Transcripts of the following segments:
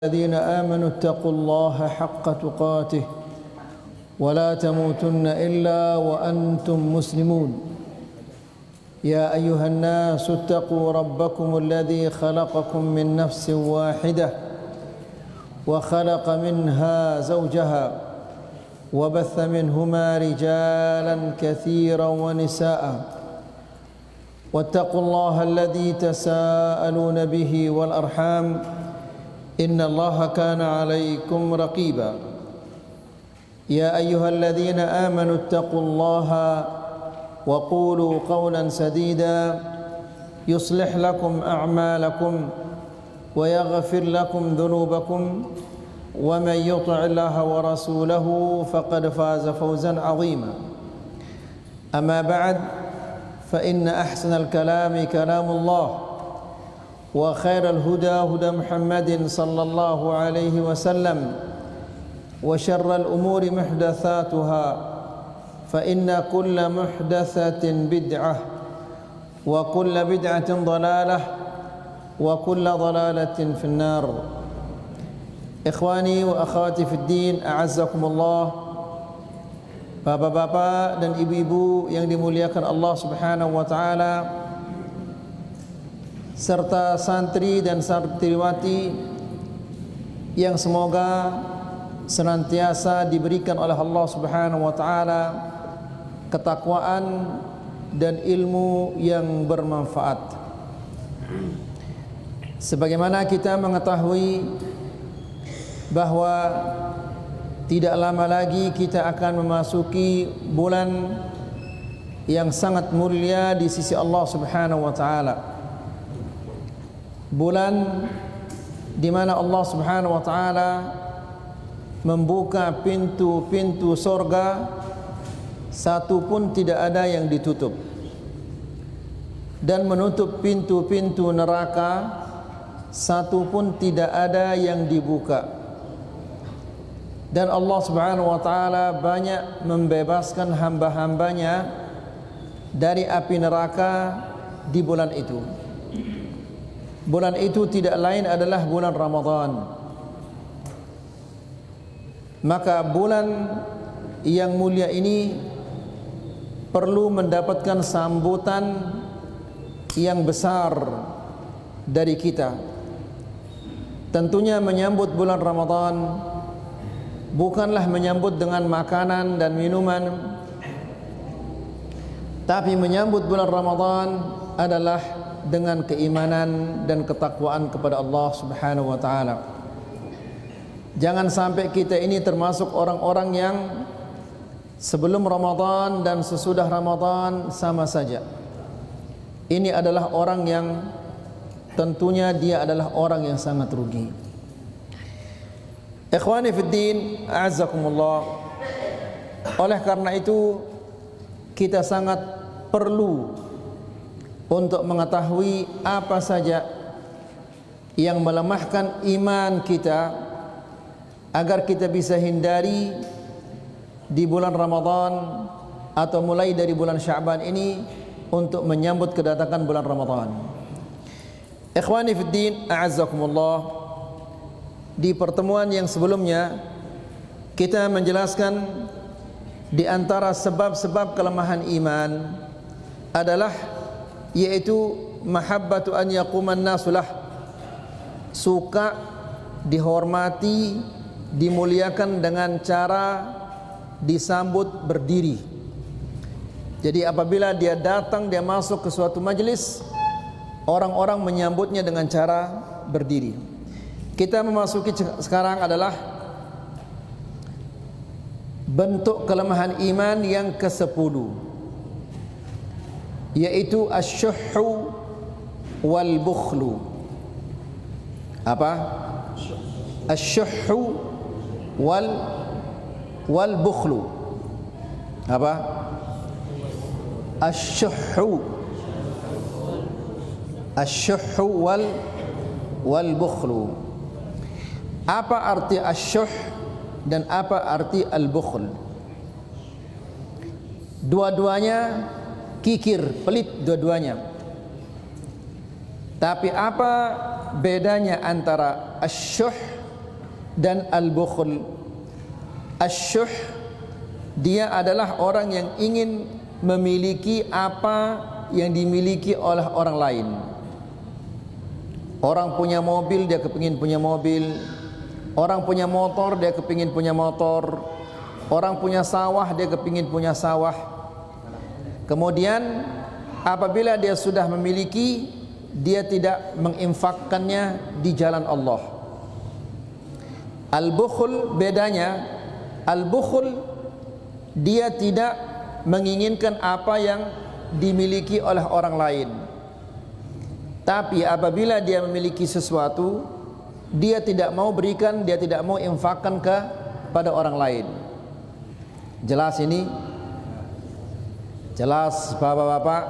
الذين آمنوا اتقوا الله حق تقاته ولا تموتن إلا وأنتم مسلمون يا أيها الناس اتقوا ربكم الذي خلقكم من نفس واحدة وخلق منها زوجها وبث منهما رجالا كثيرا ونساء واتقوا الله الذي تساءلون به والأرحام إن الله كان عليكم رقيبا يا أيها الذين آمنوا اتقوا الله وقولوا قولا سديدا يصلح لكم أعمالكم ويغفر لكم ذنوبكم ومن يطع الله ورسوله فقد فاز فوزا عظيما أما بعد فإن أحسن الكلام كلام الله وخير الهدى هدى محمد صلى الله عليه وسلم وشر الأمور محدثاتها فإن كل محدثة بدعة وكل بدعة ضلالة وكل ضلالة في النار إخواني وأخواتي في الدين أعزكم الله. Bapak-bapak dan ibu-ibu yang dimuliakan Allah Subhanahu wa taala, serta santri dan santriwati yang semoga senantiasa diberikan oleh Allah Subhanahu wa taala ketakwaan dan ilmu yang bermanfaat. Sebagaimana kita mengetahui bahwa tidak lama lagi kita akan memasuki bulan yang sangat mulia di sisi Allah Subhanahu wa taala. Bulan di mana Allah Subhanahu wa taala membuka pintu-pintu surga, satu pun tidak ada yang ditutup, dan menutup pintu-pintu neraka, satu pun tidak ada yang dibuka. Dan Allah Subhanahu wa taala banyak membebaskan hamba-hambanya dari api neraka di bulan itu. Bulan itu tidak lain adalah bulan Ramadan. Maka bulan yang mulia ini perlu mendapatkan sambutan yang besar dari kita. Tentunya menyambut bulan Ramadan bukanlah menyambut dengan makanan dan minuman, tapi menyambut bulan Ramadan adalah dengan keimanan dan ketakwaan kepada Allah Subhanahu wa taala. Jangan sampai kita ini termasuk orang-orang yang sebelum Ramadan dan sesudah Ramadan sama saja. Ini adalah orang yang tentunya dia adalah orang yang sangat rugi. Ikhwani fid din, a'azzakumullah. Oleh karena itu kita sangat perlu untuk mengetahui apa saja yang melemahkan iman kita agar kita bisa hindari di bulan Ramadan atau mulai dari bulan Sya'ban ini untuk menyambut kedatangan bulan Ramadan. Ikhwani fid din, a'azzakumullah. Di pertemuan yang sebelumnya kita menjelaskan di antara sebab-sebab kelemahan iman adalah yaitu mahabbatu an yaquman nasulah, suka dihormati, dimuliakan dengan cara disambut berdiri. Jadi apabila dia datang, dia masuk ke suatu majelis, orang-orang menyambutnya dengan cara berdiri. Kita memasuki sekarang adalah bentuk kelemahan iman yang ke-10, yaitu asyuhhu wal bukhlu. Apa? Asyuhhu wal bukhlu. Apa? Asyuhhu wal bukhlu. Apa arti asyuh dan apa arti al-bukhl? Dua-duanya kikir, pelit dua-duanya. Tapi apa bedanya antara asyuh dan al-bukhl. Asy-syuh, dia adalah orang yang ingin memiliki apa yang dimiliki oleh orang lain. Orang punya mobil, dia kepingin punya mobil. Orang punya motor, dia kepingin punya motor. Orang punya sawah, dia kepingin punya sawah. Kemudian apabila dia sudah memiliki, dia tidak menginfakkannya di jalan Allah. Al-bukhl bedanya, al-bukhl dia tidak menginginkan apa yang dimiliki oleh orang lain. Tapi apabila dia memiliki sesuatu, dia tidak mau berikan, dia tidak mau infakkan kepada orang lain. Jelas ini? Jelas bapak-bapak?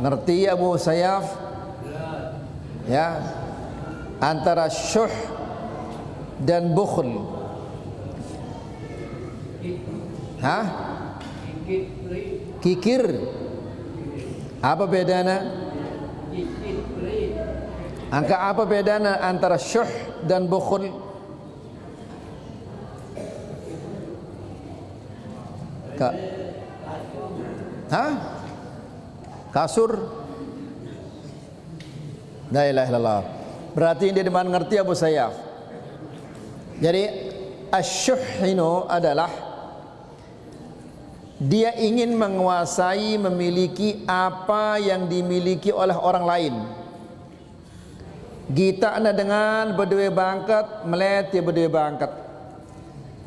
Ngerti Abu Sayyaf? Ya. Antara syuh dan bukhl. Hah? Kikir. Apa bedanya? Angka apa bedanya antara syuh dan bukhl? Hah? Kasur? La ilaha illallah. Berarti dia dimana ngerti Abu Sayyaf. Jadi asyuhinu adalah dia ingin menguasai, memiliki apa yang dimiliki oleh orang lain. Gita anda dengan berdua bangkat, melet dia berdua bangkat.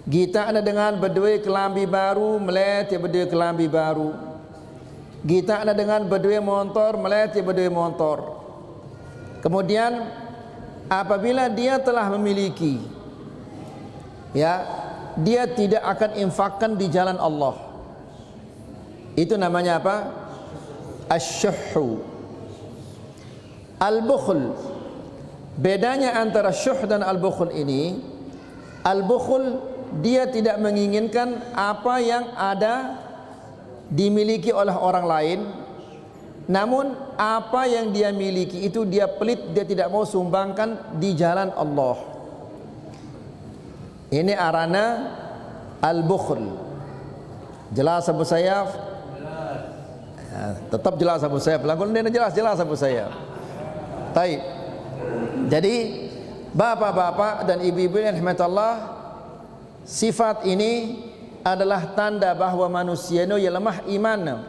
Gita anda dengan berdua kelambi baru, melet dia berdua kelambi baru. Gita anda dengan berdua motor, melet dia berdua motor. Kemudian apabila dia telah memiliki, ya, dia tidak akan infakkan di jalan Allah. Itu namanya apa? Asyuhu. Al-bukhl, bedanya antara syuh dan al-bukhl ini, al-bukhl dia tidak menginginkan apa yang ada dimiliki oleh orang lain, namun apa yang dia miliki itu dia pelit, dia tidak mau sumbangkan di jalan Allah. Ini arana al-bukhl. Jelas Abu Sayyaf? Tetap jelas Abu Sayyaf. Langsung dia jelas Abu Sayyaf. Baik. Jadi bapak-bapak dan ibu-ibu yang dirahmati Allah, sifat ini adalah tanda bahwa manusia itu yang lemah iman.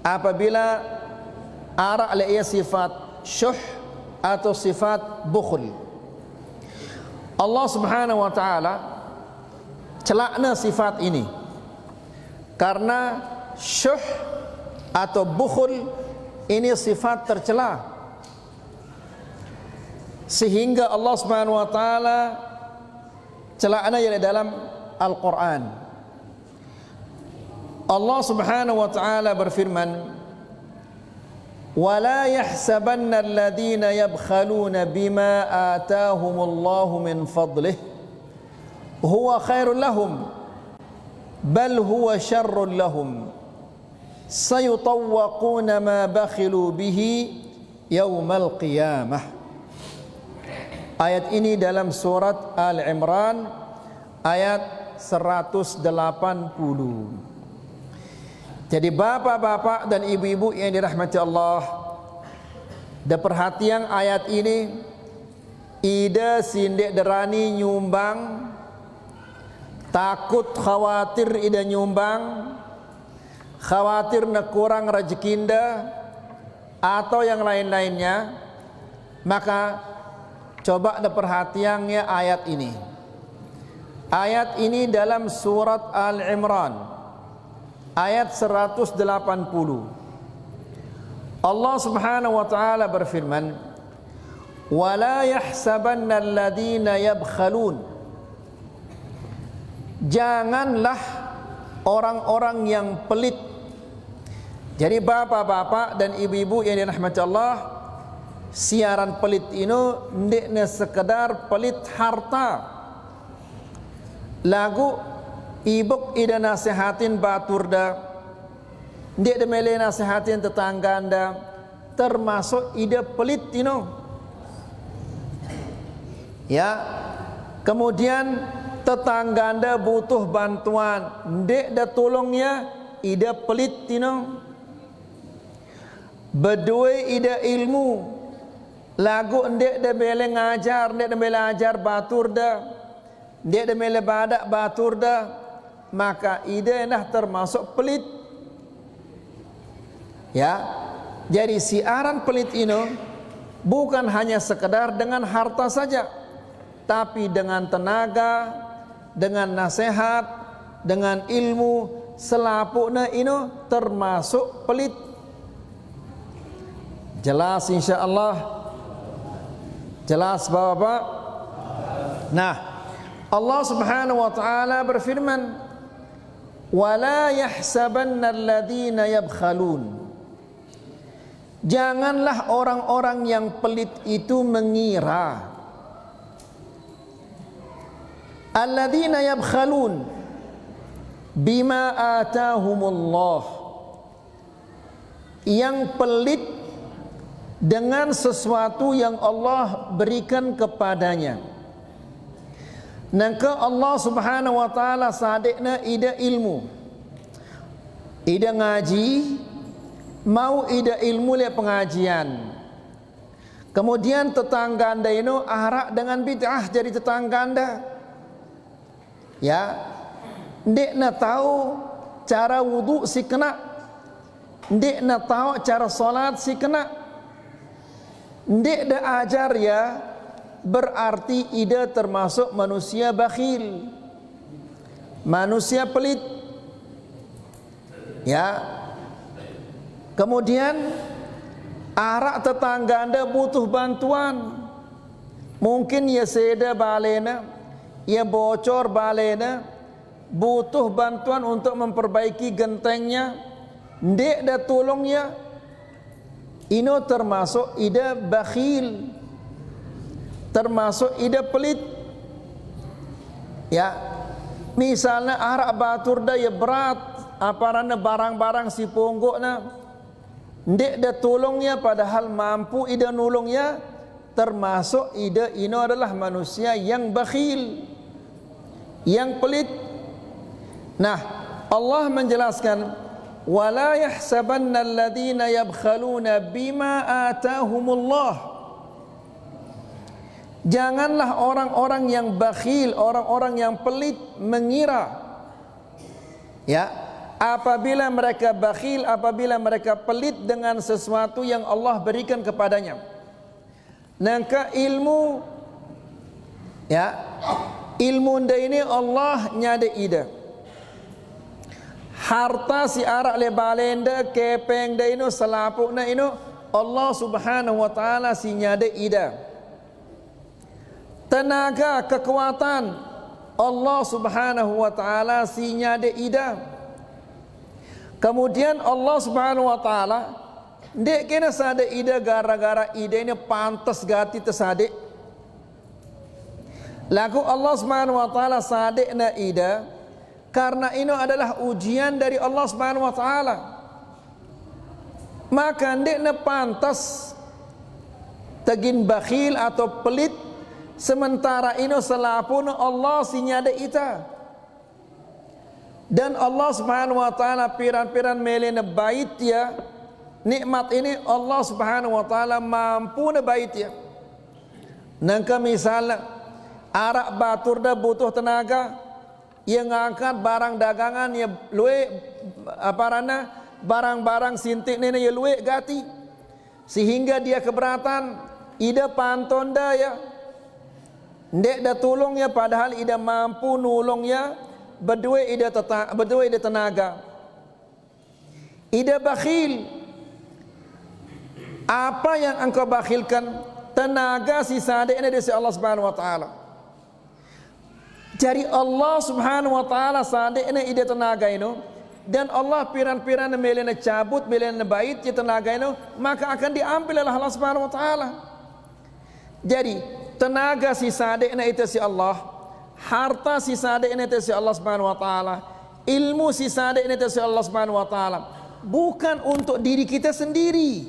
Apabila arak ia sifat syuh atau sifat bukhl. Allah Subhanahu wa taala celakna sifat ini. Karena syuh atau bukhl ini sifat tercela, sehingga Allah Subhanahu wa taala celakna yang dalam Al-Qur'an. Allah Subhanahu wa taala berfirman, "Wala yahsabanna alladhina yabkhaluna bima atahumullahu min fadlihi huwa khairul lahum bal huwa syarrul lahum sayutawwaquna ma bakhilu bihi yaumal qiyamah." Ayat ini dalam surat Al-Imran ayat 180. Jadi bapak-bapak dan ibu-ibu yang dirahmati Allah, dan perhatian ayat ini, ida sindek derani nyumbang, takut khawatir ida nyumbang, khawatir nak kurang rezekinda atau yang lain-lainnya, maka coba ada perhatiannya ayat ini. Ayat ini dalam surat Al-Imran ayat 180. Allah Subhanahu wa taala berfirman, "Wala yahsabanna alladhina yabkhalun." Janganlah orang-orang yang pelit. Jadi bapak-bapak dan ibu-ibu yang dirahmati Allah, siaran pelit ini ndekne sekedar pelit harta. Lagu ibuk ida nasihatin batur da, ndek de mele nasihatin tetangga anda, termasuk ida pelit ini. Ya. Kemudian tetangga anda butuh bantuan, ndek dah tolongnya, ida pelit tino. Berdua ida ilmu, lagu ndek dah bela ngajar, ndek dah bela ajar batur dah, ndek dah bela badak batur dah, maka ida dah termasuk pelit. Ya. Jadi siaran pelit ini bukan hanya sekedar dengan harta saja, tapi dengan tenaga, dengan nasihat, dengan ilmu, selapukna ini termasuk pelit. Jelas insya-Allah? Jelas Bapak? Nah, Allah Subhanahu wa taala berfirman, "Wala yahsabanna alladhina yabkhalun." Janganlah orang-orang yang pelit itu mengira, alladzina yabkhalun bima atahumullah, yang pelit dengan sesuatu yang Allah berikan kepadanya. Maka Allah Subhanahu wa taala sadikna ida ilmu, ida ngaji, mau ida ilmu le pengajian. Kemudian tetangga anda ini arak dengan bid'ah jadi tetangga anda. Ya, ndek na tahu cara wudu si kena, ndek na tahu cara salat si kena, ndek dah ajar ya, berarti ida termasuk manusia bakhil, manusia pelit. Ya. Kemudian arak tetangga anda butuh bantuan, mungkin ya seda balena, ya bocor balena, butuh bantuan untuk memperbaiki gentengnya, ndek dah tolongnya, ini termasuk ida bakhil, termasuk ida pelit. Ya, misalnya arak batur dah ya berat, aparana barang-barang si ponggokna, ndek dah tolongnya padahal mampu ida nolongnya, termasuk ida ini adalah manusia yang bakhil, yang pelit. Nah, Allah menjelaskan, wala yahsabanna alladhina yabkhaluna bima atahumullah. Janganlah orang-orang yang bakhil, orang-orang yang pelit mengira, ya, apabila mereka bakhil, apabila mereka pelit dengan sesuatu yang Allah berikan kepadanya. Maka ilmu, ya, ilmu nda ini Allah nyada ida. Harta si arak le balenda kepeng da ini selapukna ini Allah Subhanahu wa taala si nyada ida. Tenaga kekuatan Allah Subhanahu wa taala si nyada ida. Kemudian Allah Subhanahu wa taala ndek kena sade ida gara-gara ida ini pantas gati tersadek. Lagu Allah Subhanahu wa taala sadekna ida karena ini adalah ujian dari Allah Subhanahu wa taala. Maka ndekna pantas tagin bakhil atau pelit, sementara ini selapun Allah sinyada ita. Dan Allah Subhanahu wa taala piran-piran melena bait ya, nikmat ini Allah Subhanahu wa taala mampu na bait ya. Nangka misalnya arak batur dah butuh tenaga, yang ngangkat barang dagangan ya luwe aparana barang-barang sintik nene ya luwe gati, sehingga dia keberatan, ida panton dah ya, ndek dah tolong ya, padahal ida mampu nolong ya. Berdua ida tenaga, ida bakhil. Apa yang engkau bakhilkan? Tenaga sisa ini dari Allah Subhanahu wa taala. Jadi Allah Subhanahu wa taala sadekna ida tenaga ini, dan Allah piran-piran melena cabut melena bait ya tenaga ini, maka akan diambil oleh Allah Subhanahu wa taala. Jadi tenaga sisa dekna itu si Allah, harta sisa dekna itu si Allah Subhanahu wa taala, ilmu sisa dekna itu si Allah Subhanahu wa taala, bukan untuk diri kita sendiri.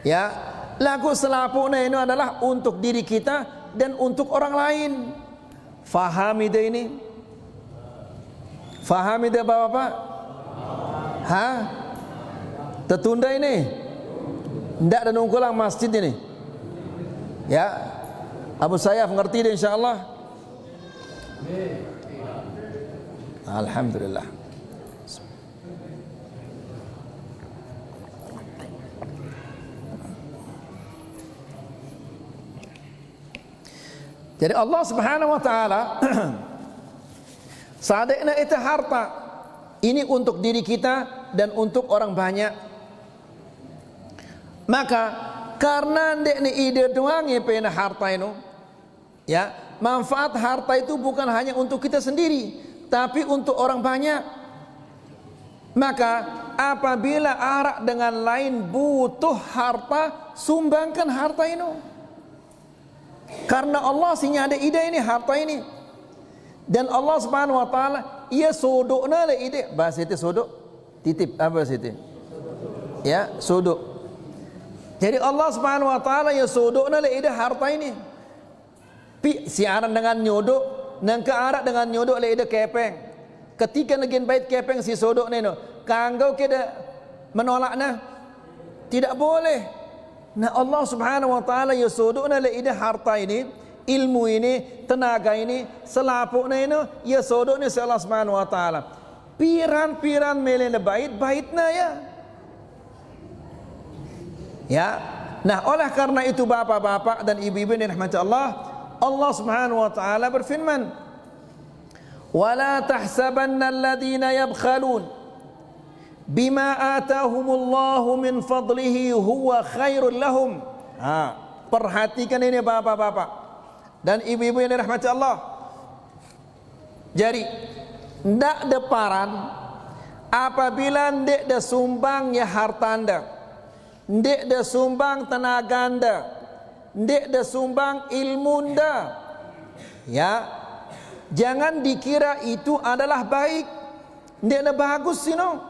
Ya, lagu selapuknya ini adalah untuk diri kita dan untuk orang lain. Fahami deh ini? Fahami deh bapak-bapak? Hah? Tertunda ini? Tidak ada nunggulang masjid ini. Ya, Abu Sayyaf ngerti deh insyaAllah. Alhamdulillah. Jadi Allah Subhanahu wa taala sadekna itu harta ini untuk diri kita dan untuk orang banyak. Maka karena ndekne ide doang ya pena harta itu, ya, manfaat harta itu bukan hanya untuk kita sendiri, tapi untuk orang banyak. Maka apabila arak dengan lain butuh harta, sumbangkan harta itu. Karena Allah sinya ada ide ini, harta ini. Dan Allah Subhanahu wa taala ia sodokna le ide. Bahasa itu sodok, titip apa situ? Ya, sodok. Jadi Allah Subhanahu wa taala ia sodokna le ide harta ini. Siaran dengan nyodok, nang ke arak dengan nyodok le ide kepeng. Ketika negin bait kepeng si sodok neno, kanggau keda menolakna, tidak boleh. Nah Allah Subhanahu wa taala ya sodokna le ide harta ini, ilmu ini, tenaga ini, selapukna ini ya sodokna si Allah Subhanahu wa taala. Piran-piran melena bait-baitna ya. Ya. Nah, oleh karena itu bapak-bapak dan ibu-ibu yang dirahmati Allah, Allah Subhanahu wa taala berfirman, "Wala tahsabanna alladhina yabkhalun bima atahumullahu min fadlihi huwa khairul lahum." Perhatikan ini bapak-bapak dan ibu-ibu yang dirahmati Allah. Jadi ndak deparan apabila ndak da sumbang ya harta anda, ndak da sumbang tenaga anda, ndak da sumbang ilmu anda, ya, jangan dikira itu adalah baik, ndak da bagus sino.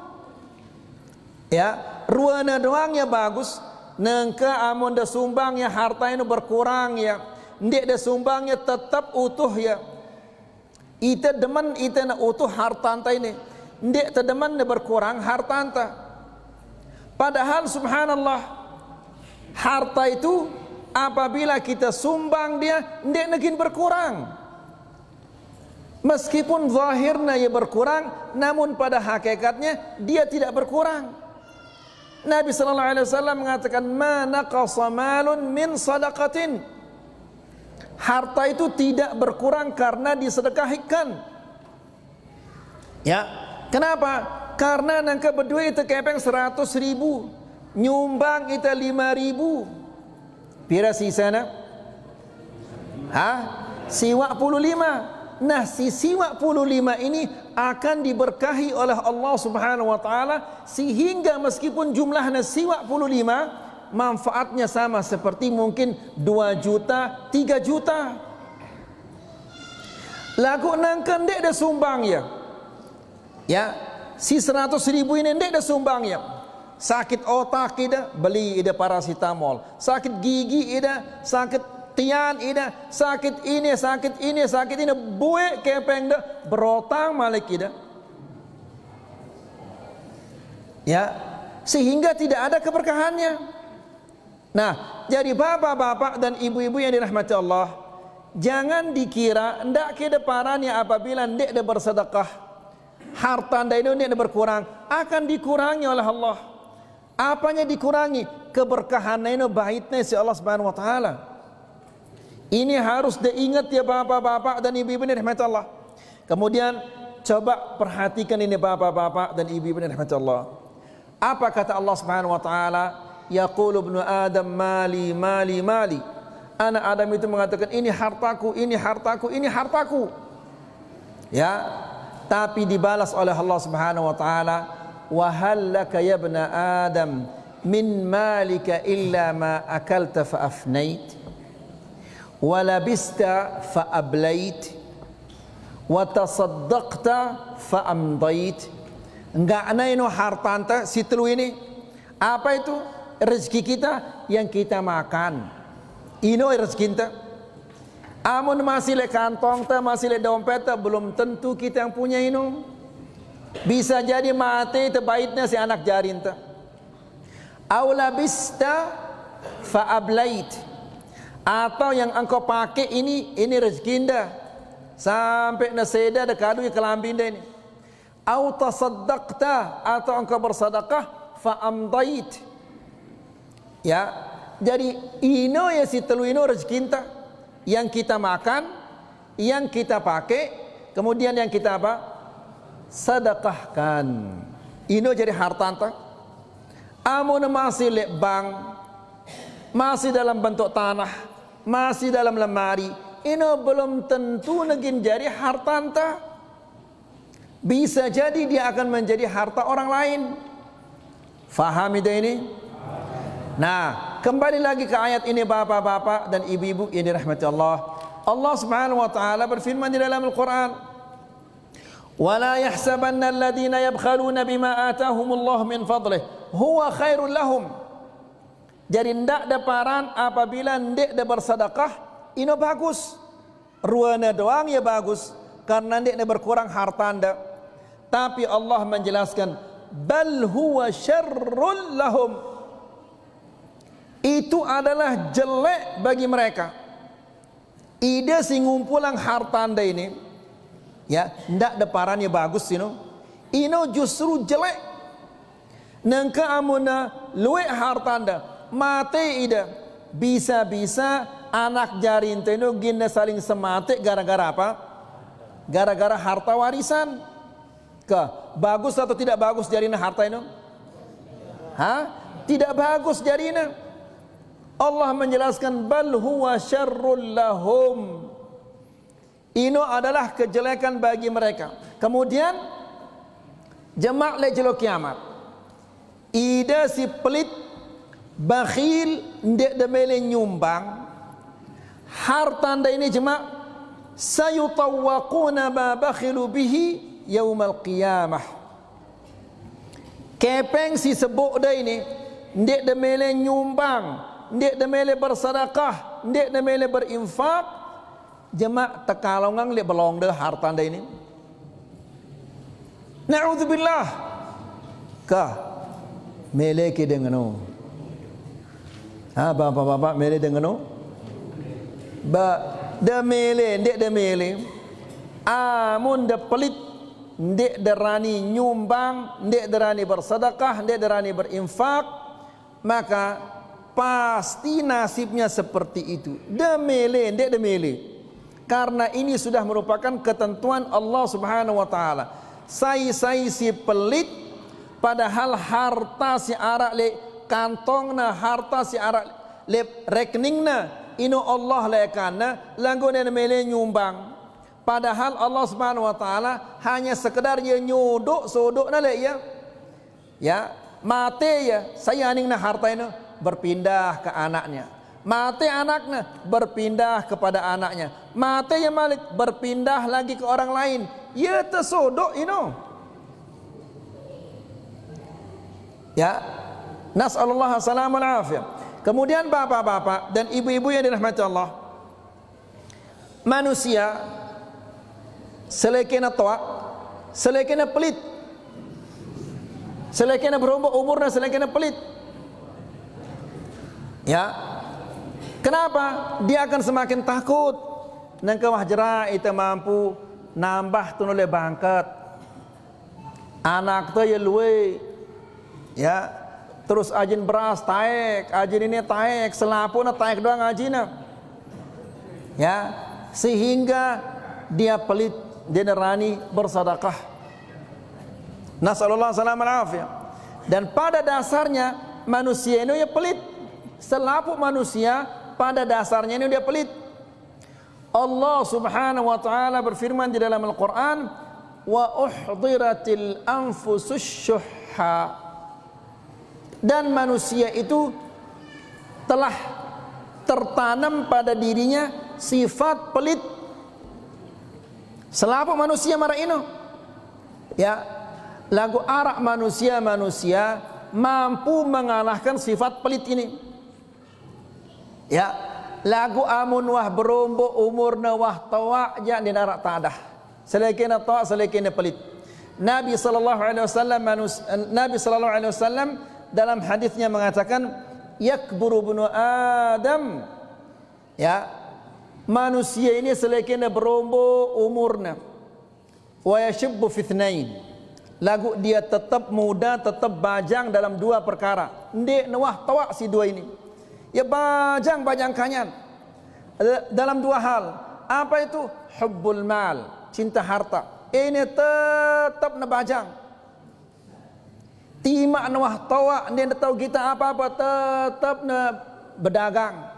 Ya, ruana doang ya bagus, nengka amon da sumbang ya harta itu berkurang ya, ndik da sumbang ya tetap utuh ya. Ita demen ita na utuh harta anta ini, ndik ta demen na berkurang harta anta. Padahal subhanallah, harta itu apabila kita sumbang dia ndik negin berkurang. Meskipun zahirnya ya berkurang, namun pada hakikatnya dia tidak berkurang. Nabi sallallahu alaihi wasallam mengatakan, "Ma naqasa malun min sadaqatin." Harta itu tidak berkurang karena disedekahkan. Ya, kenapa? Karena nangka berdua itu kepeng 100.000, nyumbang itu 5.000. Pira sisana? Siwa 45. Nah, si siwa 45 ini akan diberkahi oleh Allah Subhanahu wa taala sehingga meskipun jumlahnya siwa 45, manfaatnya sama seperti mungkin 2 juta, 3 juta. Lagu nangkan dek dah sumbang ya. Ya, si 100.000 ini dek dah sumbang ya. Sakit otak ida, beli ida paracetamol. Sakit gigi ida, sakit tian ida, sakit ini, buik kepeng dah, berotang malik ida. Ya, sehingga tidak ada keberkahannya. Nah, jadi bapak-bapak dan ibu-ibu yang dirahmati Allah, jangan dikira ndak kedeparannya apabila ndak ada bersedekah, harta ndak itu ndak berkurang, akan dikurangi oleh Allah. Apanya dikurangi? Keberkahannya itu baitnya si Allah Subhanahu wa taala. Ini harus diingat ya bapak-bapak dan ibu-ibu yang dirahmati Allah. Kemudian coba perhatikan ini bapak-bapak dan ibu-ibu yang dirahmati Allah. Apa kata Allah Subhanahu wa taala? Yaqulu ibnu Adam mali mali mali. Anak Adam itu mengatakan ini hartaku, ini hartaku, ini hartaku. Ya, tapi dibalas oleh Allah Subhanahu wa taala, wa hal laka ya ibna Adam min malika illa ma akalta fa afnait. Walabista fa'ablait wa tasaddaqta fa'amdait. Enggak naino hartanta si telu ini. Apa itu? Rezeki kita yang kita makan. Ino rezeki kita. Amun masih le kantong ta, masih le dompet ta, belum tentu kita yang punya ino. Bisa jadi mati terbaiknya si anak jarin ta. Aula bista fa ablait. Atau yang engkau pakai ini rezeki anda. Sampai na seda dekadu ke kelambi anda ini. Au tasaddaqta, atau engkau bersedekah fa amdait. Ya, jadi ino ya si telu ino rezeki kita. Yang kita makan, yang kita pakai, kemudian yang kita apa? Sedekahkan. Ino jadi harta anta. Amun masih lek bank, masih dalam bentuk tanah, masih dalam lemari, ino belum tentu negin jadi harta anta. Bisa jadi dia akan menjadi harta orang lain. Faham itu ini? Nah, kembali lagi ke ayat ini bapak-bapak dan ibu-ibu yang dirahmati Allah. Allah Subhanahu wa taala berfirman di dalam Al-Qur'an, "Wala yahsabanna alladhina yabkhaluna bima atahumullah min fadlih huwa khairul lahum." Jadi ndak ada paran apabila ndak ada bersedekah, ino bagus. Ruana doang ya bagus karena ndak ada berkurang harta anda. Tapi Allah menjelaskan, "Bal huwa syarrul lahum." Itu adalah jelek bagi mereka. Ide si ngumpulang harta anda ini, ya, ndak deparannya bagus ino. Ino justru jelek. Nengka amuna luwe harta anda, mate ida. Bisa-bisa anak jari ente ino gina saling semate gara-gara apa? Gara-gara harta warisan. Bagus atau tidak bagus jarina harta ino? Tidak bagus jarina. Allah menjelaskan, bal huwa syarrul lahum. Ino adalah kejelekan bagi mereka. Kemudian jemaah lejelo kiamat. Ida si pelit, bakhil, ndek demele nyumbang. Harta anda ini jemaah, sayutawwaquna ma bakhilu bihi yaumal qiyamah. Kepeng si sebut dah ini, ndek demele nyumbang, ndek demele bersedekah, ndek demele berinfak, jemaah tekalongang le belong de harta anda ini. Na'udzubillah. Mele ke dengano. Bapak-bapak mele dengano. De mele, ndek de mele. Amun de pelit, ndek derani nyumbang, ndek derani bersedekah, ndek derani berinfak, maka pasti nasibnya seperti itu. Demele, ndek demele. Karena ini sudah merupakan ketentuan Allah Subhanahu wa taala. Sai si pelit, padahal harta si arak le kantongna, harta si arak le rekeningna, ino Allah lekana langgo demele nyumbang. Padahal Allah Subhanahu wa taala hanya sekedar dia nyodok sodokna le ya. Ya, mate ya sayaningna harta ino berpindah ke anaknya. Mati anaknya berpindah kepada anaknya. Mati yang malik berpindah lagi ke orang lain. Ya tersodok ino. Ya, nas'alullah salamul afiyah. Kemudian bapak-bapak dan ibu-ibu yang dirahmati Allah, manusia selekena toa, selekena pelit, selekena berumur-umurna, selekena pelit. Ya, kenapa? Dia akan semakin takut. Nangka wahjera itu mampu nambah tunole bangkat. Anak tu ya luwe. Ya, terus ajin beras taek, ajin ini taek, selapuna taek doang ajina. Ya, sehingga dia pelit, dia nerani bersedekah. Nasallallahu alaihi wasallam. Dan pada dasarnya manusia ini ya pelit. Selapu manusia pada dasarnya ini dia pelit. Allah Subhanahu wa taala berfirman di dalam Al-Qur'an, wa uhdiratil anfusus syuhha. Dan manusia itu telah tertanam pada dirinya sifat pelit. Selapu manusia marah ini, ya, lagu arak manusia mampu mengalahkan sifat pelit ini. Ya, lagu amun wah berombok umurna wah tawa ja di narak tadah. Selakin tawa selakin pelit. Nabi sallallahu alaihi wasallam dalam hadisnya mengatakan yakburu bunu Adam. Ya, manusia ini selakin berombok umurna wa yashibbu fi ithnain. Lagu dia tetap muda, tetap bajang dalam dua perkara. Ndek nawah tawa si dua ini. Ya bajang kanyan dalam dua hal. Apa itu? Hubbul mal, cinta harta. Ini tetap na bajang. Timak nawah tawa, dia tahu kita apa-apa, tetap na berdagang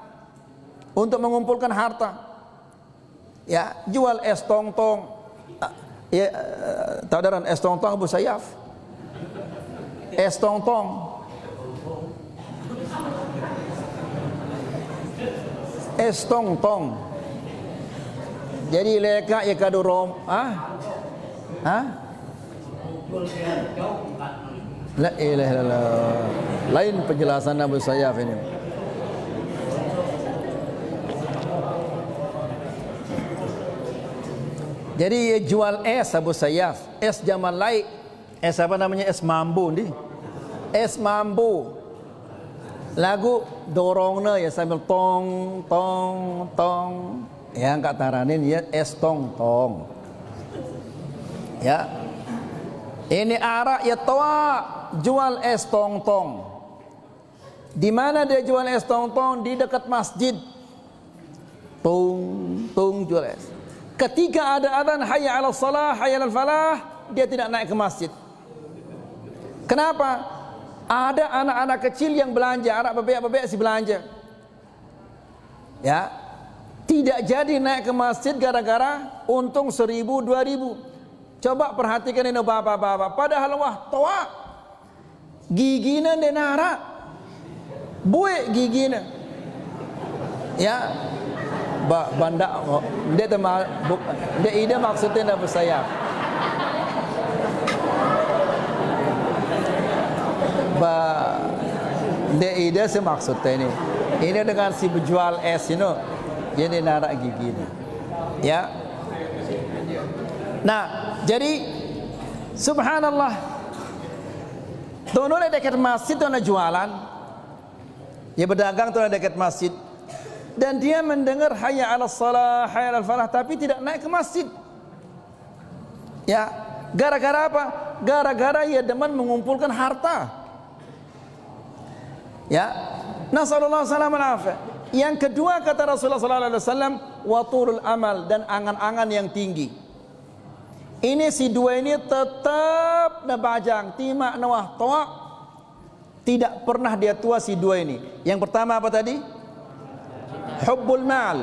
untuk mengumpulkan harta. Ya, jual es tong-tong. Ya, tadaran es tong-tong Abu Sayyaf. Es tong-tong. Es tong-tong. Jadi leka ya kadu rom. La ilaha illallah. Lain penjelasan Abu Sayyaf ini. Jadi ia jual es Abu Sayyaf, es zaman laik, es apa namanya, es mambu ni, es mambu. Lagu dorongnya ya sambil tong tong tong, yang kat taranin ya es tong tong. Ya, ini arak ya tua jual es tong tong. Di mana dia jual es tong tong? Di dekat masjid. Tung tung jual es. Ketika ada adzan hayya 'alal shalah, hayya 'alal falah, dia tidak naik ke masjid. Kenapa? Ada anak-anak kecil yang belanja, anak bebek-bebek si belanja. Ya. Tidak jadi naik ke masjid gara-gara untung 1.000 2.000. Coba perhatikan ini bapak-bapak, padahal wah toa gigina denara. Buik gigina. Ya. Banda dia ide maksudnya apa saya? Dia ide semaksudnya ini. Ini dengan si penjual es ini, jadi narak gigi ini. Ya. Nah, jadi subhanallah. Tuh dekat masjid tuh jualan. Ya berdagang tuh dekat masjid. Dan dia mendengar hayya 'alas shalah, hayya 'alal falah, tapi tidak naik ke masjid. Ya, gara-gara apa? Gara-gara ia demen mengumpulkan harta. Ya, nasallallahu alaihi wasallam. Yang kedua kata Rasulullah sallallahu alaihi wasallam, wa turul amal, dan angan-angan yang tinggi. Ini si dua ini tetap nabajang, timak nawah toa. Tidak pernah dia tua si dua ini. Yang pertama apa tadi? Hubbul mal,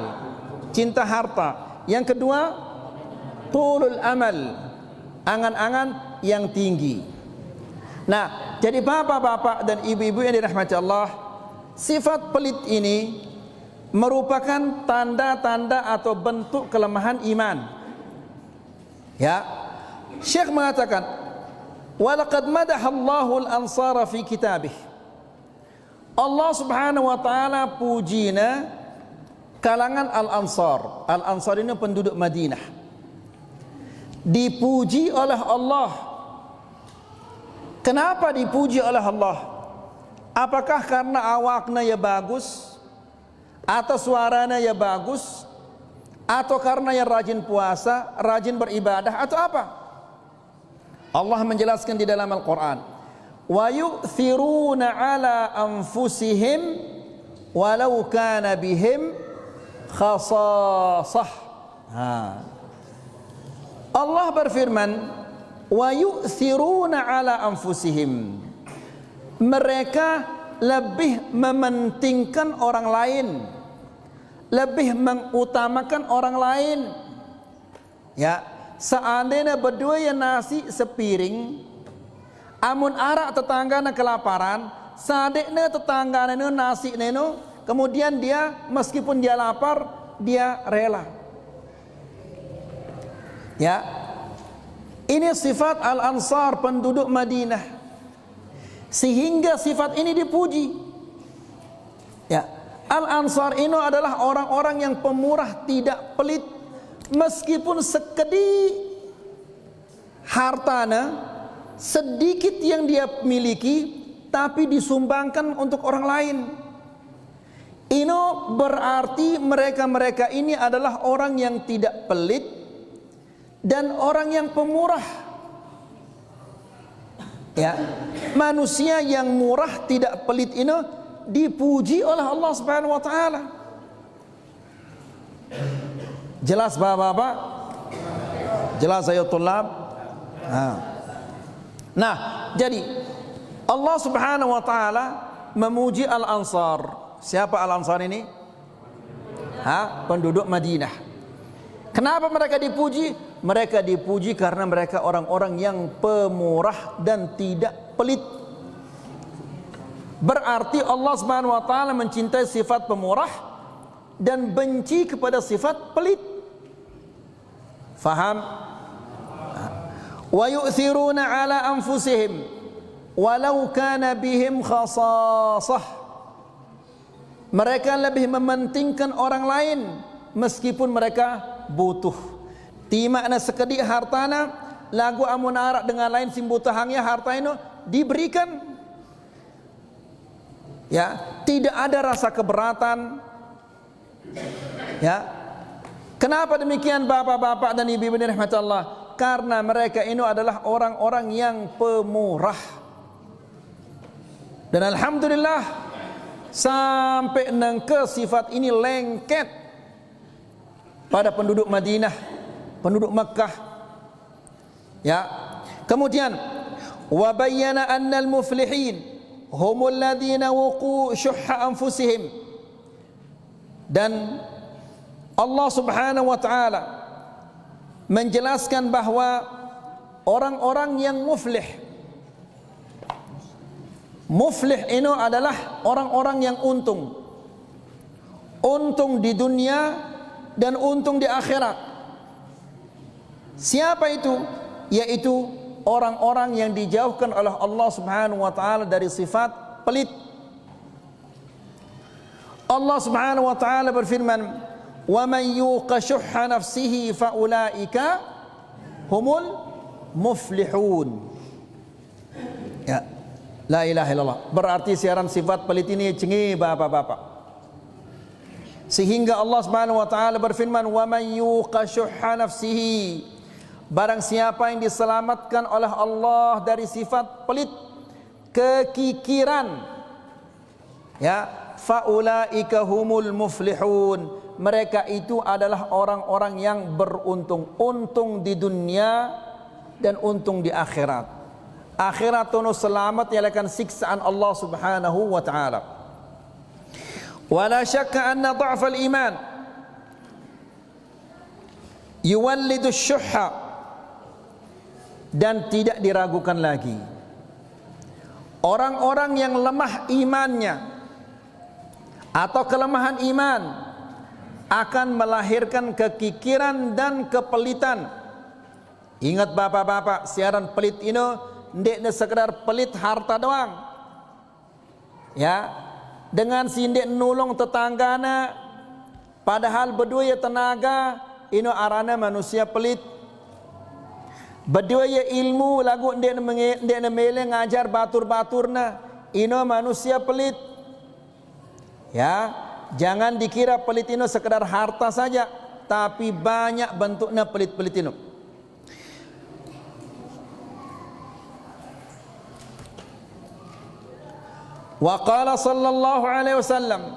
cinta harta. Yang kedua, tulul amal, angan-angan yang tinggi. Nah, jadi bapak-bapak dan ibu-ibu yang dirahmati Allah, sifat pelit ini merupakan tanda-tanda atau bentuk kelemahan iman. Ya, Syekh mengatakan, walaqad madahallahu al-ansara fi kitabih. Allah Subhanahu wa taala pujina kalangan Al-Ansar. Al-Ansar ini penduduk Madinah. Dipuji oleh Allah. Kenapa dipuji oleh Allah? Apakah karena awaknya ya bagus, atau suaranya ya bagus, atau karena ya rajin puasa, rajin beribadah, atau apa? Allah menjelaskan di dalam Al-Quran, wa yu'thiruna ala anfusihim walau kana bihim khasasah. Allah berfirman, wa yu'thiruna ala anfusihim. Mereka lebih mementingkan orang lain, lebih mengutamakan orang lain. Ya, seandainya berdua ya nasi sepiring, amun arak tetanggana kelaparan, sadeknya tetanggana nasi neno, kemudian dia meskipun dia lapar, dia rela. Ya, ini sifat Al-Ansar, penduduk Madinah. Sehingga sifat ini dipuji. Ya, Al-Ansar ini adalah orang-orang yang pemurah, tidak pelit, meskipun sekedi hartana sedikit yang dia miliki, tapi disumbangkan untuk orang lain. Ini berarti mereka-mereka ini adalah orang yang tidak pelit dan orang yang pemurah. Ya, manusia yang murah tidak pelit ini dipuji oleh Allah Subhanahu wa taala. Jelas Bapak-bapak? Jelas ayo tulab? Nah, jadi Allah Subhanahu wa taala memuji Al-Ansar. Siapa Al-Ansar ini? Penduduk Madinah. Kenapa mereka dipuji? Mereka dipuji karena mereka orang-orang yang pemurah dan tidak pelit. Berarti Allah Subhanahu wa taala mencintai sifat pemurah dan benci kepada sifat pelit. Faham? Wa yu'thiruna ala anfusihim walau kana bihim khasasah. Mereka lebih mementingkan orang lain meskipun mereka butuh. Ti makna sekedik hartana lagu amun arak dengan lain simbutahangnya harta itu diberikan. Ya, tidak ada rasa keberatan. Ya. Kenapa demikian bapak-bapak dan ibu-ibu rahmat Allah? Karena mereka ini adalah orang-orang yang pemurah. Dan alhamdulillah sampai nengke sifat ini lengket pada penduduk Madinah, penduduk Makkah. Ya. Kemudian wa bayyana anna al-muflihin humul ladzina waqu syuhha anfusihim. Dan Allah Subhanahu wa taala menjelaskan bahwa orang-orang yang muflih ini adalah orang-orang yang untung. Untung di dunia dan untung di akhirat. Siapa itu? Yaitu orang-orang yang dijauhkan oleh Allah Subhanahu wa taala dari sifat pelit. Allah Subhanahu wa taala berfirman, "Wa man yuqa syuhha nafsihi fa ulaika humul muflihun." Ya, la ilaha illallah. Berarti siaran sifat pelit ini cengi bapak-bapak. Sehingga Allah Subhanahu wa taala berfirman, "Wa man yuqa syuhha nafsihi." Barang siapa yang diselamatkan oleh Allah dari sifat pelit, kekikiran, ya, faulaika humul muflihun. Mereka itu adalah orang-orang yang beruntung, untung di dunia dan untung di akhirat. Akhirat itu selamat yaitu siksaan Allah Subhanahu wa taala. Wala syakka anna dha'fal iman yuwallidu syuhha. Dan tidak diragukan lagi, orang-orang yang lemah imannya atau kelemahan iman akan melahirkan kekikiran dan kepelitan. Ingat bapak-bapak, siaran pelit ini ndek sekedar pelit harta doang. Ya, dengan sindik nulung tetanggana padahal berdua ya tenaga, ini arana manusia pelit. Berdua ya ilmu lagu ndek mele ngajar batur-baturna, ini manusia pelit. Ya, jangan dikira pelit ini sekedar harta saja, tapi banyak bentuknya pelit-pelit ini. Wa qala sallallahu alaihi wasallam,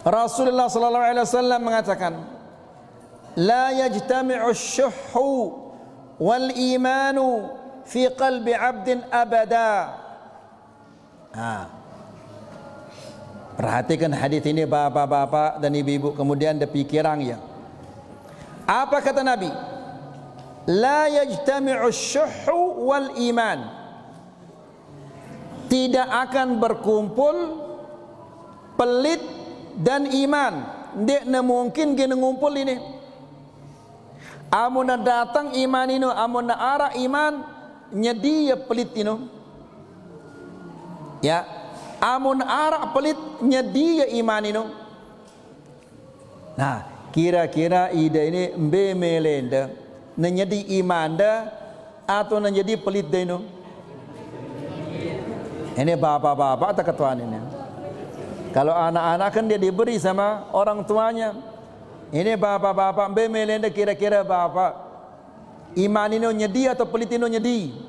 Rasulullah sallallahu alaihi wasallam mengatakan, la yajtami'u asy-syuhhu wal imanu fi qalbi 'abdin abada. Perhatikan hadis ini bapak-bapak dan ibu-ibu, kemudian dipikirang ya. Apa kata Nabi? La yajtami'u asy-syuhhu wal iman. Tidak akan berkumpul pelit dan iman. Tidak mungkin gini ngumpul ini. Amun datang iman ini, amun arah iman nyedi ya pelit ini. Ya, amun arak pelit nyedi ya iman ino. Nah, kira-kira ide ini mbe melenda nyedi iman dah atau nyedi pelit dah ino. Ini bapak-bapak tak ketuaan ini. Kalau anak-anak kan dia diberi sama orang tuanya. Ini bapak-bapak mbe melenda kira-kira bapak iman ino nyedi atau pelit ino nyedi.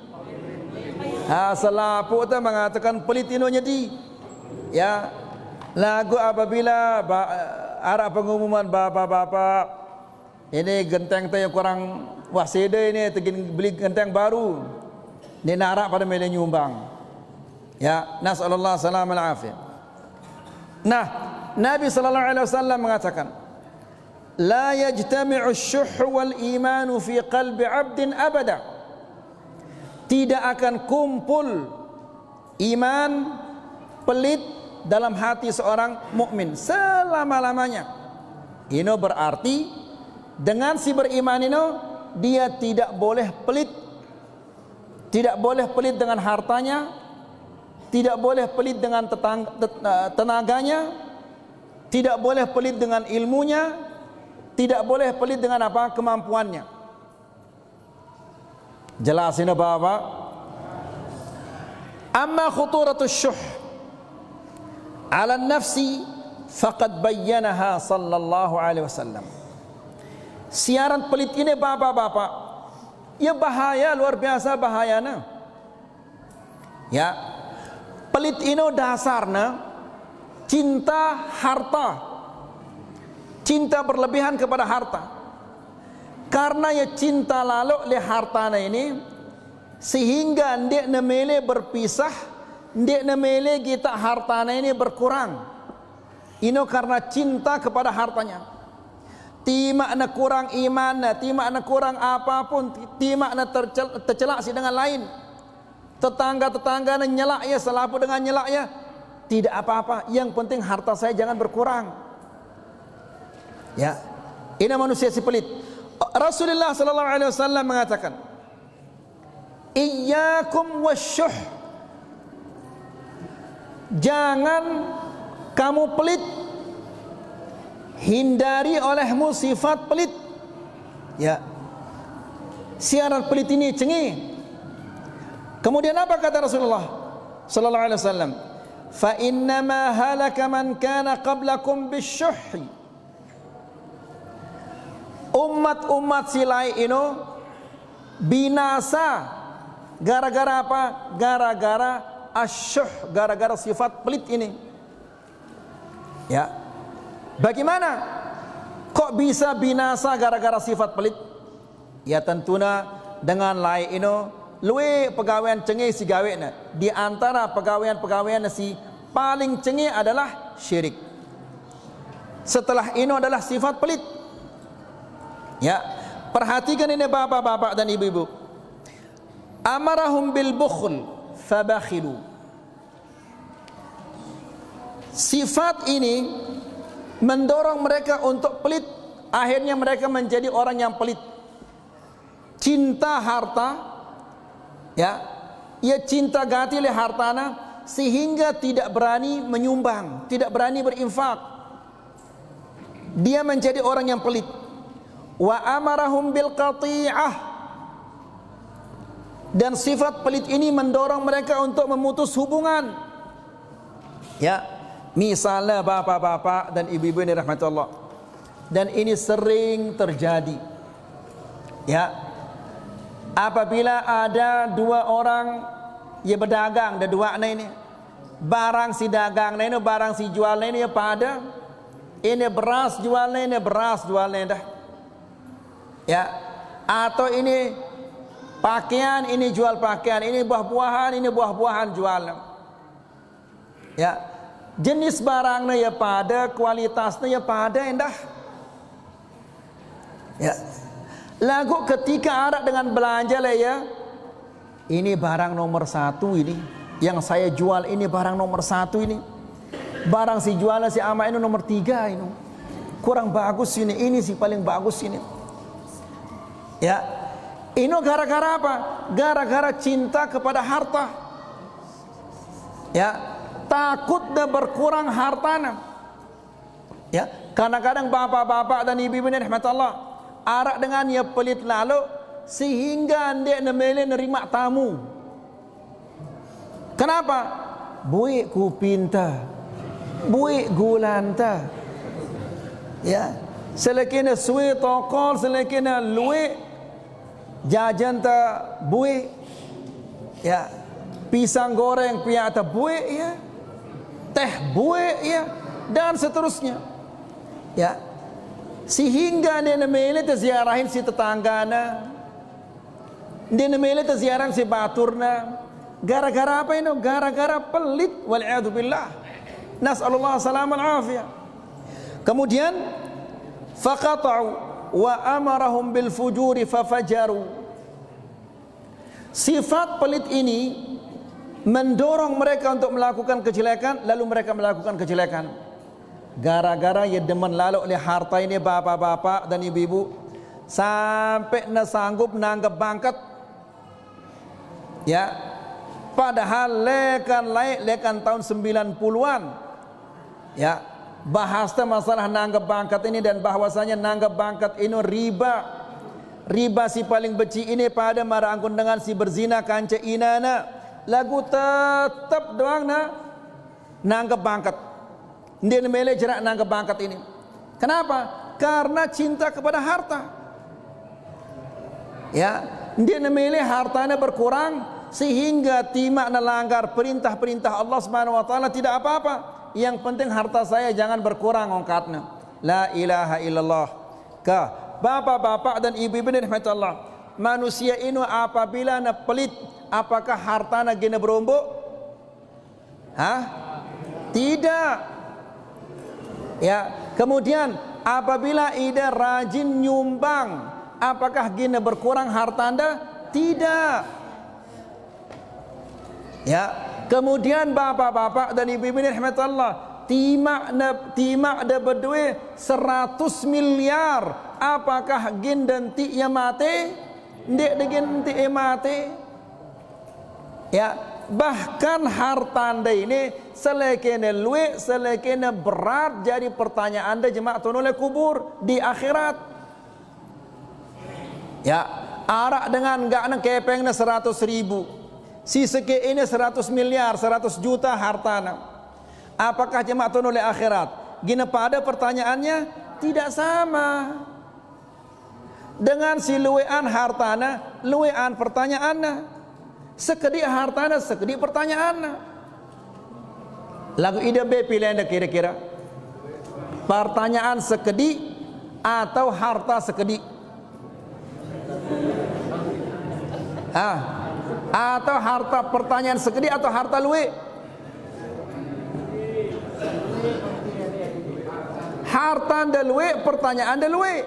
Selapu itu mengatakan pelit ino nyedi. Ya, lagu apabila arah pengumuman bapak-bapak ini genteng tu yang kurang wasida ini tegin beli genteng baru. Ini narak pada mele nyumbang. Ya, nasallallahu salam al afiyah. Nah, Nabi sallallahu alaihi wasallam mengatakan, la yajtami'u asy-syuh wal iman fi qalbi 'abdin abada. Tidak akan kumpul iman pelit dalam hati seorang mukmin selama-lamanya. Ini berarti dengan si beriman ini dia tidak boleh pelit. Tidak boleh pelit dengan hartanya, tidak boleh pelit dengan tenaganya, tidak boleh pelit dengan ilmunya, tidak boleh pelit dengan apa kemampuannya. Jelas ini Bapak. Amma khuturatus syuh ala nafsi faqad bayyanaha sallallahu alaihi wasallam. Siaran pelit ini Bapak-bapak, ya bahaya, luar biasa bahayanya. Ya, pelit ini dasarnya cinta harta, cinta berlebihan kepada harta. Karena ya cinta lalu le hartana ini sehingga ndek nemele berpisah, ndek nemele kita hartana ini berkurang. Ini karena cinta kepada hartanya. Timak na kurang iman, timak na kurang apapun, timak na tercelak si dengan lain. Tetangga-tetangga na nyelak ya, selapu dengan nyelak ya, tidak apa-apa. Yang penting harta saya jangan berkurang. Ya, ini manusia si pelit. Rasulullah sallallahu alaihi wasallam mengatakan, iyyakum wasyuh. Jangan kamu pelit. Hindari olehmu sifat pelit. Ya. Siaran pelit ini cengi. Kemudian apa kata Rasulullah sallallahu alaihi wasallam? Fa innama halaka man kana qablakum bisyuhhi. Umat-umat silai ini binasa gara-gara apa? Gara-gara asyuh, gara-gara sifat pelit ini. Ya. Bagaimana? Kok bisa binasa gara-gara sifat pelit? Ya tentunya dengan lain ini luwe pegawaian cengi si gawena. Di antara pegawaian-pegawaian si paling cengi adalah syirik. Setelah ini adalah sifat pelit. Ya, perhatikan ini bapak-bapak dan ibu-ibu. Amarahum bil bukhl fabakhilu. Sifat ini mendorong mereka untuk pelit, akhirnya mereka menjadi orang yang pelit. Cinta harta, ya, ia cinta gati le hartana sehingga tidak berani menyumbang, tidak berani berinfak. Dia menjadi orang yang pelit. Wa amarahum bil qati'ah. Dan sifat pelit ini mendorong mereka untuk memutus hubungan. Ya. Misalnya bapak-bapak dan ibu-ibu ini rahmatullah. Dan ini sering terjadi. Ya. Apabila ada dua orang yang berdagang, ada dua ini. Barang si dagang ini, barang si jualnya ini pada. Ini beras jualnya, ini beras jualnya dah. Ya. Atau ini pakaian, ini jual pakaian, ini buah-buahan, ini buah-buahan jualnya. Ya. Jenis barangnya ya pada, kualitasnya ya pada endah. Ya. Lagu ketika ada dengan belanja lah ya, ini barang nomor satu ini, yang saya jual ini barang nomor satu ini. Barang si jualnya si ama ini nomor 3 ini. Kurang bagus ini si paling bagus ini. Ya. Ini gara-gara apa? Gara-gara cinta kepada harta. Ya. takut dah berkurang hartana. Ya, kadang-kadang bapak-bapak dan ibu-ibu ni rahmatullah arak dengan ia pelit lalu sehingga dia nemele nerima tamu. Kenapa? Buik ku pinta, buik gulanta. Ya, selekina suwe tokol, selekina luwe jajan ta buik. Ya, pisang goreng pihak ta buik ya, teh buik ya, dan seterusnya. Ya, sehingga dia nemele terziarahin si tetanggana, dia nemele terziarahin si baturna. Gara-gara apa ini? Gara-gara pelit. Wal'iyadzubillah. Nas'alullah salam al-afiyah. Kemudian faqata'u wa amarahum bil fujuri fafajaru. Sifat pelit ini mendorong mereka untuk melakukan kejelekan, lalu mereka melakukan kejelekan. Gara-gara ia demen lalu oleh harta ini bapak-bapak dan ibu-ibu sampai na sanggup nanggap bangkat. Ya, padahal lekan tahun 90-an. Ya, bahasnya masalah nanggap bangkat ini dan bahwasanya nanggap bangkat ini riba. Riba si paling benci ini pada marangkun dengan si berzina kanca inana. Lagu tetap doang na nanggap bangkat. Dia nemele jerak nanggap bangkat ini. Kenapa? Karena cinta kepada harta. Ya, dia nemele hartanya berkurang sehingga timak melanggar perintah-perintah Allah Subhanahu wa taala tidak apa-apa. Yang penting harta saya jangan berkurang ongkatnya. La ilaha illallah. Bapak-bapak dan ibu-ibu rahmatullah, manusia ini apabila na pelit, apakah hartanya gina berombok? Hah? Tidak. Ya, kemudian apabila ida rajin nyumbang, apakah gina berkurang harta Anda? Tidak. Ya, kemudian bapak-bapak dan ibu-ibu rahmatullah, timak da berdua 100 miliar, apakah gin dan ti ya mati? Ndek dengan ti mati. Ya, bahkan harta Anda ini selekene luwe, selekene berat jadi pertanyaan Anda jemaah tunole kubur di akhirat. Ya, arak dengan enggak nang kepengna 100 ribu. Si seke ini 100 miliar, 100 juta hartana. Apakah jemaah tunole akhirat? Gina pada pertanyaannya tidak sama. Dengan si luwean hartana, luwean pertanyaannya. Sekedik hartana, sekedik pertanyaannya. Lagu ide be pilih Anda kira-kira. Pertanyaan sekedik atau harta sekedik? Atau harta pertanyaan sekedik atau harta luwe? Harta anda luwe, pertanyaan anda luwe.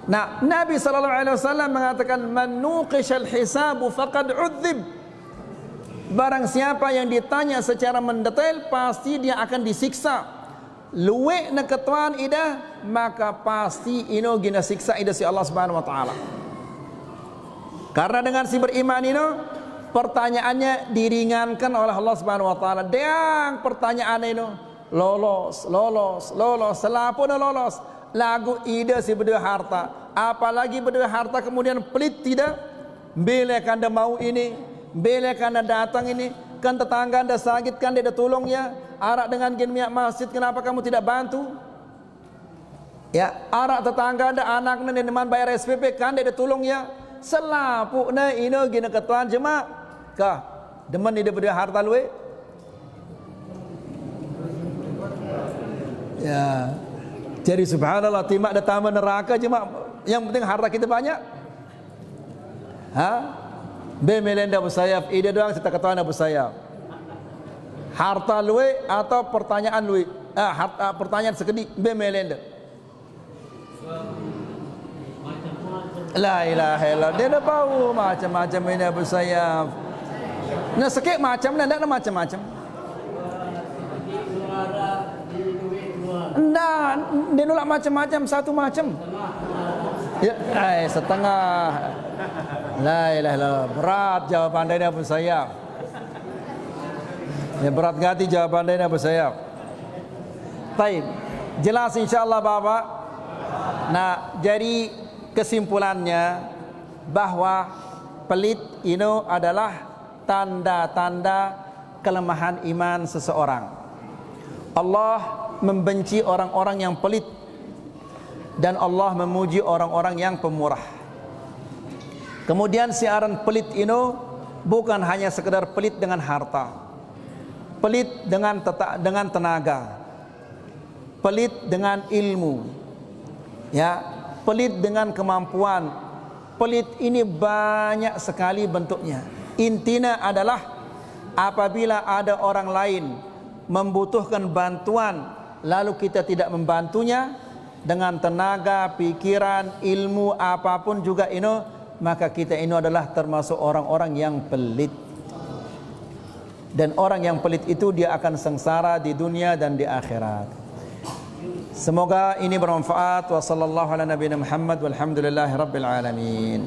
Nah, Nabi SAW mengatakan man nuqishal hisabu faqad udzib. Barang siapa yang ditanya secara mendetail pasti dia akan disiksa. Luwe na ketuan ida maka pasti ino gina siksa ida si Allah Subhanahu wa taala. Karena dengan si beriman ino pertanyaannya diringankan oleh Allah Subhanahu wa taala. Deang pertanyaan ino lolos, selapun lolos. Lagu ida si berdua harta, apalagi berdua harta kemudian pelit tidak. Bila kanda mau ini, bila kanda datang ini, kan tetangga anda sakit kan dia tolong ya. Arak dengan gen minyak masjid, kenapa kamu tidak bantu? Ya, arak tetangga anda anaknya dengan bayar SPP kan dia tolong ya. Selapukna ino gina ketuan jemaah. Kah, demen ida berdua harta luwe? Ya. Jadi subhanallah timak datang neraka jemaah. Yang penting harta kita banyak. Be melenda bersayap, ide doang kita ketahuan bersayap. Harta luwe atau pertanyaan luwe? Harta pertanyaan sekedik be melenda. La ilaha illallah. Dia dah bau macam-macam ini bersayap. Nah sekek macam nak macam-macam. Nah, dia nolak macam-macam, satu macam. Ya, setengah. La ilaha illallah. Berat jawapan dia pun saya. Ya, berat gati jawaban dia Abu Sayyaf. Baik, jelas insyaallah Bapak. Nah, jadi kesimpulannya bahwa pelit itu adalah tanda-tanda kelemahan iman seseorang. Allah membenci orang-orang yang pelit dan Allah memuji orang-orang yang pemurah. Kemudian siaran pelit itu bukan hanya sekedar pelit dengan harta, pelit dengan tenaga, pelit dengan ilmu, ya, pelit dengan kemampuan. Pelit ini banyak sekali bentuknya. Intinya adalah apabila ada orang lain membutuhkan bantuan lalu kita tidak membantunya dengan tenaga, pikiran, ilmu apapun juga ini, maka kita ini adalah termasuk orang-orang yang pelit. Dan orang yang pelit itu dia akan sengsara di dunia dan di akhirat. Semoga ini bermanfaat. Wa sallallahu ala nabiyina Muhammad walhamdulillahi rabbil alamin.